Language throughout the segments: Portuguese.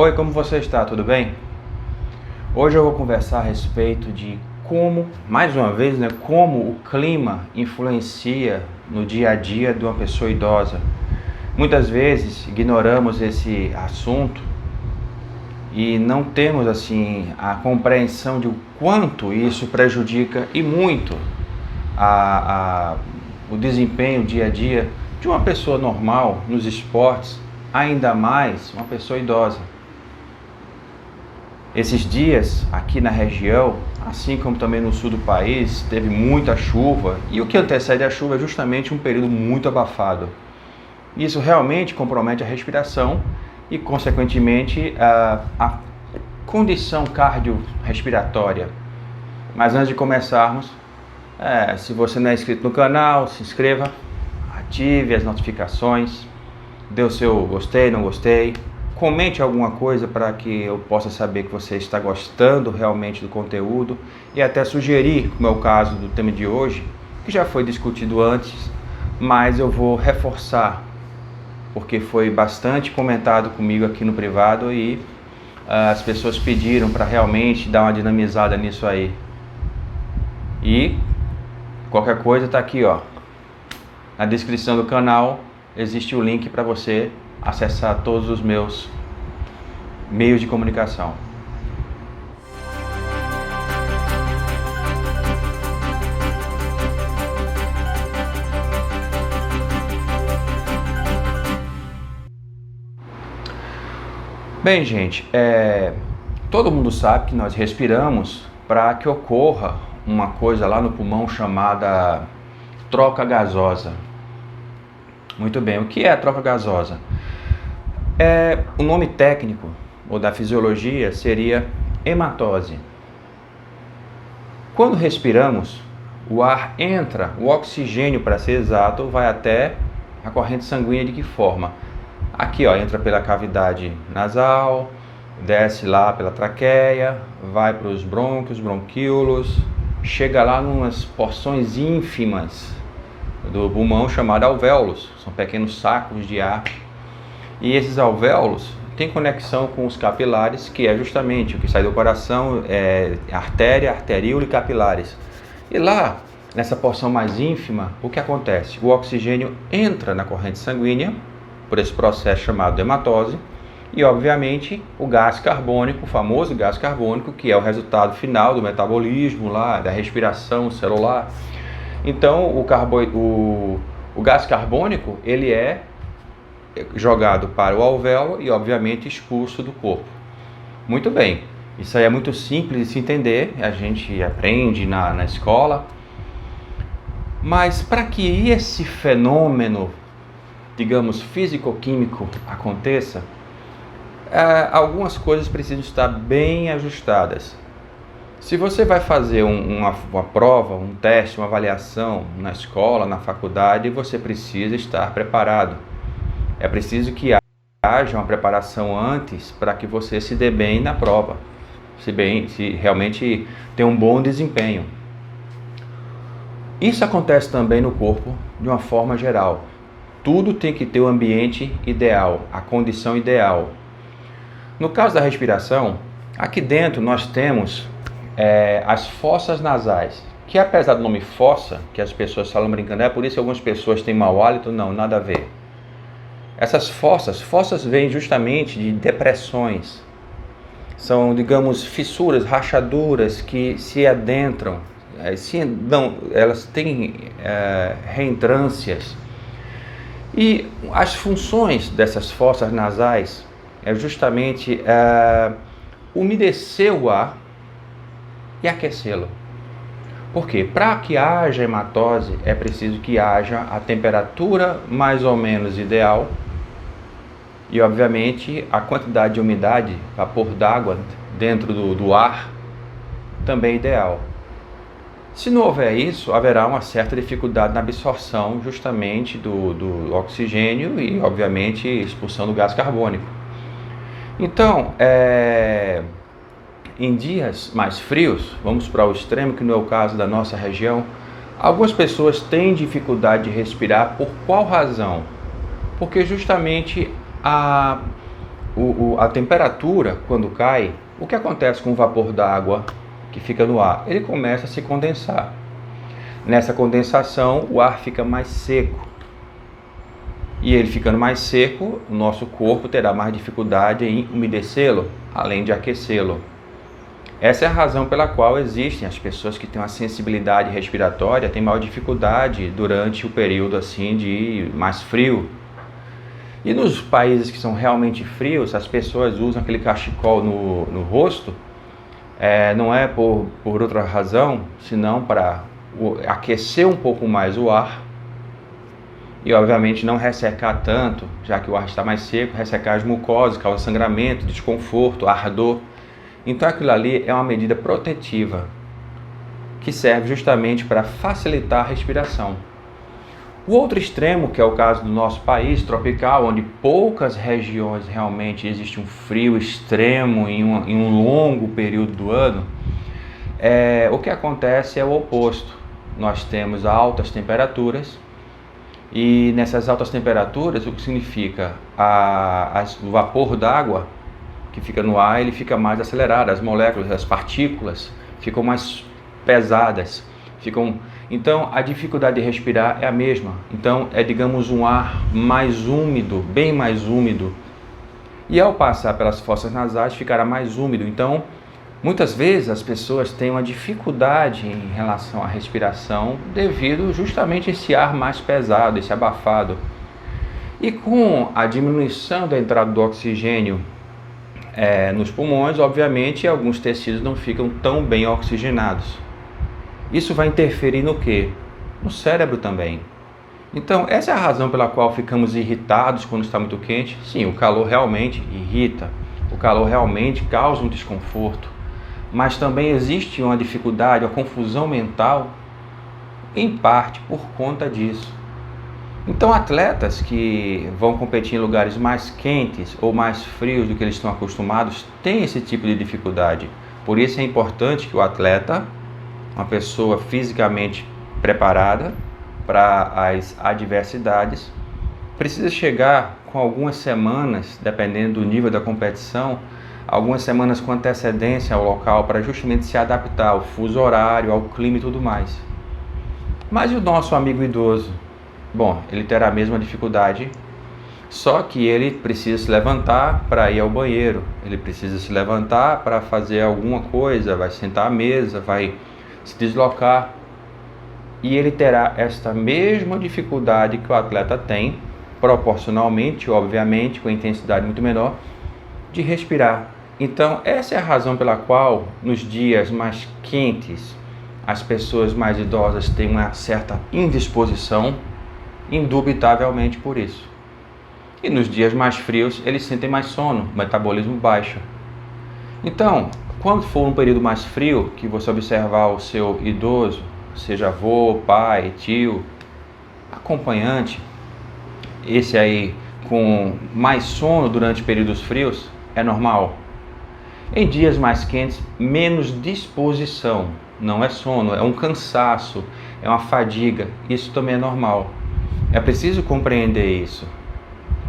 Oi, como você está? Tudo bem? Hoje eu vou conversar a respeito de como, mais uma vez, como o clima influencia no dia a dia de uma pessoa idosa. Muitas vezes ignoramos esse assunto e não temos assim a compreensão de o quanto isso prejudica e muito o desempenho dia a dia de uma pessoa normal nos esportes, ainda mais uma pessoa idosa. Esses dias, aqui na região, assim como também no sul do país, teve muita chuva e o que antecede a chuva é justamente um período muito abafado. Isso realmente compromete a respiração e, consequentemente, a condição cardiorrespiratória. Mas antes de começarmos, se você não é inscrito no canal, se inscreva, ative as notificações, dê o seu gostei, não gostei. Comente alguma coisa para que eu possa saber que você está gostando realmente do conteúdo e até sugerir, como é o caso do tema de hoje, que já foi discutido antes, mas eu vou reforçar, porque foi bastante comentado comigo aqui no privado e as pessoas pediram para realmente dar uma dinamizada nisso aí. E qualquer coisa está aqui, ó, na descrição do canal existe o link para você acessar todos os meus meios de comunicação. Bem, gente, todo mundo sabe que nós respiramos para que ocorra uma coisa lá no pulmão chamada troca gasosa. Muito bem, o que é a troca gasosa? O nome técnico ou da fisiologia seria hematose. Quando respiramos, o ar entra, o oxigênio, para ser exato, vai até a corrente sanguínea. De que forma? Aqui, ó, entra pela cavidade nasal, desce lá pela traqueia, vai para os brônquios, bronquíolos, chega lá numas porções ínfimas do pulmão chamado alvéolos, são pequenos sacos de ar, e esses alvéolos têm conexão com os capilares, que é justamente o que sai do coração, artéria, arteríola e capilares. E lá, nessa porção mais ínfima, o que acontece? O oxigênio entra na corrente sanguínea, por esse processo chamado hematose, e obviamente o gás carbônico, o famoso gás carbônico, que é o resultado final do metabolismo lá, da respiração celular. Então, o gás carbônico, ele é jogado para o alvéolo e, obviamente, expulso do corpo. Muito bem, isso aí é muito simples de se entender, a gente aprende na escola. Mas para que esse fenômeno, digamos, físico-químico aconteça, algumas coisas precisam estar bem ajustadas. Se você vai fazer uma prova, um teste, uma avaliação na escola, na faculdade, você precisa estar preparado. É preciso que haja uma preparação antes para que você se dê bem na prova, se realmente tem um bom desempenho. Isso acontece também no corpo de uma forma geral. Tudo tem que ter o ambiente ideal, a condição ideal. No caso da respiração, aqui dentro nós temos as fossas nasais, que apesar do nome fossa, que as pessoas falam brincando, por isso que algumas pessoas têm mau hálito, não, nada a ver. Essas fossas vêm justamente de depressões, são, digamos, fissuras, rachaduras que se adentram, elas têm reentrâncias. E as funções dessas fossas nasais é justamente umedecer o ar e aquecê-lo. Por quê? Para que haja hematose é preciso que haja a temperatura mais ou menos ideal e, obviamente, a quantidade de umidade, vapor d'água dentro do ar também ideal. Se não houver isso, haverá uma certa dificuldade na absorção justamente do oxigênio e, obviamente, expulsão do gás carbônico. Então, em dias mais frios, vamos para o extremo, que não é o caso da nossa região, algumas pessoas têm dificuldade de respirar. Por qual razão? Porque justamente A temperatura, quando cai, o que acontece com o vapor d'água que fica no ar? Ele começa a se condensar. Nessa condensação, o ar fica mais seco. E ele ficando mais seco, o nosso corpo terá mais dificuldade em umedecê-lo, além de aquecê-lo. Essa é a razão pela qual existem as pessoas que têm uma sensibilidade respiratória, têm maior dificuldade durante o período assim de mais frio. E nos países que são realmente frios, as pessoas usam aquele cachecol no rosto, não é por outra razão, senão para aquecer um pouco mais o ar e obviamente não ressecar tanto, já que o ar está mais seco, ressecar as mucosas, causa sangramento, desconforto, ardor. Então aquilo ali é uma medida protetiva que serve justamente para facilitar a respiração. O outro extremo, que é o caso do nosso país tropical, onde poucas regiões realmente existe um frio extremo em um longo período do ano, o que acontece é o oposto. Nós temos altas temperaturas e nessas altas temperaturas, o que significa? O vapor d'água que fica no ar, ele fica mais acelerado, as moléculas, as partículas ficam mais pesadas, então a dificuldade de respirar é a mesma. Então digamos, um ar mais úmido, bem mais úmido, e ao passar pelas fossas nasais ficará mais úmido. Então muitas vezes as pessoas têm uma dificuldade em relação à respiração devido justamente a esse ar mais pesado, esse abafado. E com a diminuição da entrada do oxigênio nos pulmões, obviamente alguns tecidos não ficam tão bem oxigenados. Isso vai interferir no quê? No cérebro também. Então essa é a razão pela qual ficamos irritados quando está muito quente. Sim, o calor realmente irrita, o calor realmente causa um desconforto, mas também existe uma dificuldade, uma confusão mental, em parte por conta disso. Então atletas que vão competir em lugares mais quentes ou mais frios do que eles estão acostumados têm esse tipo de dificuldade. Por isso é importante que o atleta, uma pessoa fisicamente preparada para as adversidades, precisa chegar com algumas semanas, dependendo do nível da competição, algumas semanas com antecedência ao local para justamente se adaptar ao fuso horário, ao clima e tudo mais. Mas e o nosso amigo idoso? Bom, ele terá a mesma dificuldade, só que ele precisa se levantar para ir ao banheiro, ele precisa se levantar para fazer alguma coisa, vai sentar à mesa, vai se deslocar, e ele terá esta mesma dificuldade que o atleta tem, proporcionalmente, obviamente, com intensidade muito menor, de respirar. Então, essa é a razão pela qual, nos dias mais quentes, as pessoas mais idosas têm uma certa indisposição, indubitavelmente por isso. E nos dias mais frios, eles sentem mais sono, o metabolismo baixa. Então, quando for um período mais frio, que você observar o seu idoso, seja avô, pai, tio, acompanhante, esse aí com mais sono durante períodos frios, é normal. Em dias mais quentes, menos disposição, não é sono, é um cansaço, é uma fadiga, isso também é normal. É preciso compreender isso.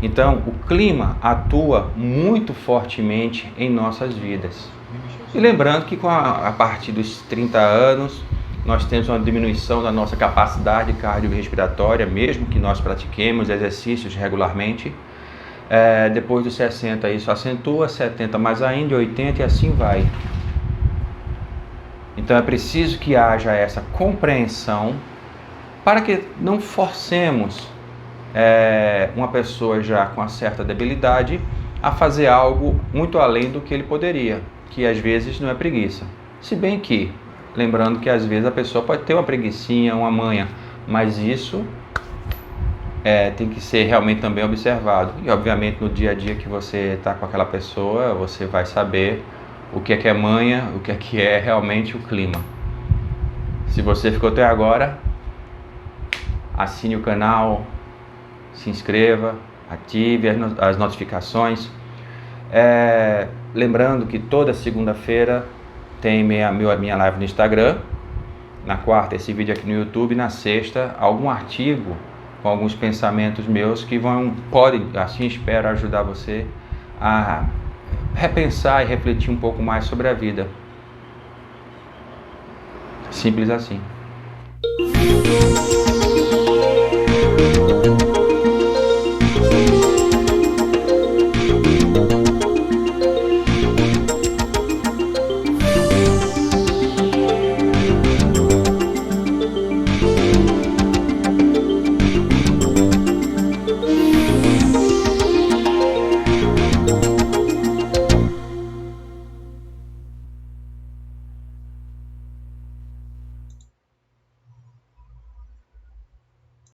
Então, o clima atua muito fortemente em nossas vidas. E lembrando que a partir dos 30 anos, nós temos uma diminuição da nossa capacidade cardiorrespiratória, mesmo que nós pratiquemos exercícios regularmente. Depois dos 60 isso acentua, 70 mais ainda, 80 e assim vai. Então é preciso que haja essa compreensão para que não forcemos uma pessoa já com uma certa debilidade a fazer algo muito além do que ele poderia, que às vezes não é preguiça. Se bem que, lembrando que às vezes a pessoa pode ter uma preguicinha, uma manha, mas isso tem que ser realmente também observado. E obviamente no dia a dia que você está com aquela pessoa, você vai saber o que é manha, o que é realmente o clima. Se você ficou até agora, assine o canal, se inscreva, ative as notificações. Lembrando que toda segunda-feira tem minha live no Instagram, na quarta esse vídeo aqui no YouTube, na sexta algum artigo com alguns pensamentos meus que podem, assim espero, ajudar você a repensar e refletir um pouco mais sobre a vida. Simples assim.